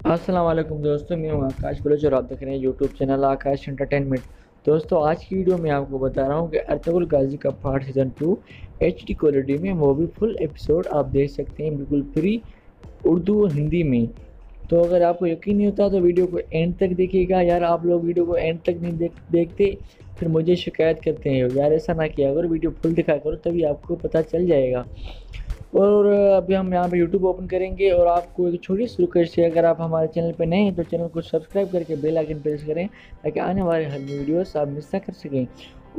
अस्सलाम वालेकुम दोस्तों, मैं हूं आकाश बलोच और आप देख रहे हैं यूट्यूब चैनल आकाश एंटरटेनमेंट। दोस्तों, आज की वीडियो में आपको बता रहा हूं कि अर्तुगरुल गाजी का पार्ट सीज़न 2 HD क्वालिटी में मूवी फुल एपिसोड आप देख सकते हैं बिल्कुल फ्री उर्दू और हिंदी में। तो अगर आपको यकीन नहीं होता तो वीडियो को एंड तक देखिएगा। यार, आप लोग वीडियो को एंड तक नहीं देखते फिर मुझे शिकायत करते हैं। यार, ऐसा ना किया करो, वीडियो फुल दिखा करो, तभी आपको पता चल जाएगा। और अभी हम यहाँ पे यूट्यूब ओपन करेंगे और आपको एक छोटी सी रिक्वेस्ट है, अगर आप हमारे चैनल पे नए हैं तो चैनल को सब्सक्राइब करके बेल आइकन प्रेस करें ताकि आने वाले हर वीडियोस आप मिस ना कर सकें।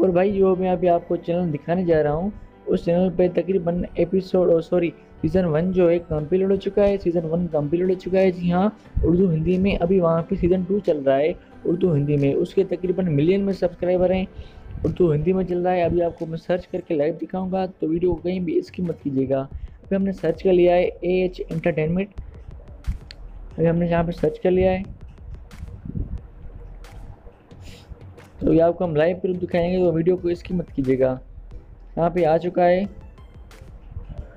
और भाई, जो मैं अभी आपको चैनल दिखाने जा रहा हूँ उस चैनल पे तकरीबन सीज़न 1 जो है कंप्लीट हो चुका है। सीज़न 1 कंप्लीट हो चुका है, जी हाँ, उर्दू हिंदी में। अभी वहाँ पे सीज़न 2 चल रहा है उर्दू हिंदी में। उसके तकरीबन मिलियन में सब्सक्राइबर हैं। उर्दू हिंदी में चल रहा है। अभी आपको मैं सर्च करके लाइव दिखाऊंगा, तो वीडियो को कहीं भी स्किप मत कीजिएगा। अभी हमने सर्च कर लिया है AH एंटरटेनमेंट। अभी हमने यहाँ पे सर्च कर लिया है, तो ये आपको हम लाइव प्रूफ दिखाएंगे, तो वीडियो को स्किप मत कीजिएगा। यहाँ पे आ चुका है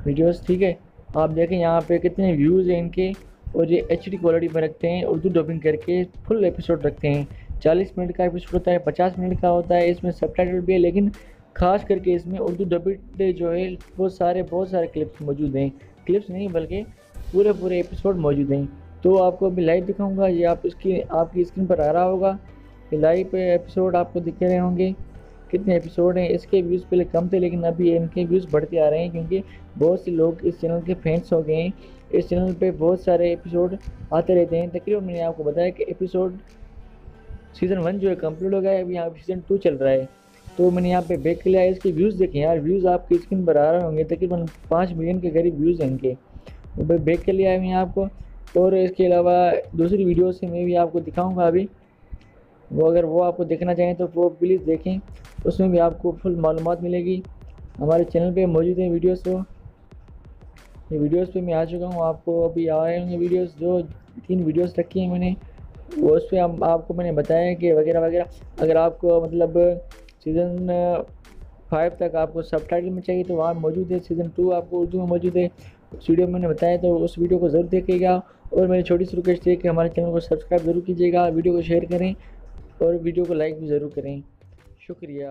वीडियोस, ठीक है। आप देखें यहाँ पे कितने व्यूज़ हैं इनके। और ये HD क्वालिटी में रखते हैं, उर्दू डबिंग करके फुल एपिसोड रखते हैं। 40 मिनट का एपिसोड होता है, 50 मिनट का होता है। इसमें सबटाइटल भी है, लेकिन खास करके इसमें उर्दू डबिंग जो है बहुत सारे क्लिप्स मौजूद हैं। क्लिप्स नहीं बल्कि पूरे एपिसोड मौजूद हैं। तो आपको अभी लाइव दिखाऊंगा, ये आपकी स्क्रीन पर आ रहा होगा। ये लाइव एपिसोड आपको दिख रहे होंगे कितने एपिसोड हैं। इसके व्यूज़ पहले कम थे, लेकिन अभी इनके व्यूज़ बढ़ते आ रहे हैं क्योंकि बहुत से लोग इस चैनल के फैंस हो गए हैं। इस चैनल पे बहुत सारे एपिसोड आते रहते हैं। तकरीबन मैंने आपको बताया कि एपिसोड सीज़न 1 जो है कंप्लीट हो गया है। अभी यहाँ पे सीज़न 2 चल रहा है। तो मैंने यहाँ पे बैक लिया है। इसके व्यूज़ देखें यार, व्यूज़ आपकी स्क्रीन पर आ रहे होंगे, तकरीबन 5 मिलियन के करीब व्यूज़ हैं इनके। तो बैक कर लिया है मैं आपको। और इसके अलावा दूसरी वीडियो से मैं भी आपको दिखाऊँगा अभी। अगर वो आपको देखना चाहें तो वो प्लीज़ देखें, उसमें भी आपको फुल मालूमात मिलेगी। हमारे चैनल पे मौजूद हैं वीडियोस। तो ये वीडियोस पे मैं आ चुका हूँ। आपको अभी आ रहे होंगे वीडियोस, जो 3 वीडियोस रखी हैं मैंने, वो उस पर आपको मैंने बताया कि वगैरह वगैरह। अगर आपको मतलब सीज़न 5 तक आपको सबटाइटल में चाहिए तो वहाँ मौजूद है। सीज़न 2 आपको उर्दू में मौजूद है, उस वीडियो में मैंने बताया, तो उस वीडियो को ज़रूर देखिएगा। और मेरी छोटी सी रिक्वेस्ट है कि हमारे चैनल को सब्सक्राइब ज़रूर कीजिएगा, वीडियो को शेयर करें और वीडियो को लाइक भी ज़रूर करें। शुक्रिया।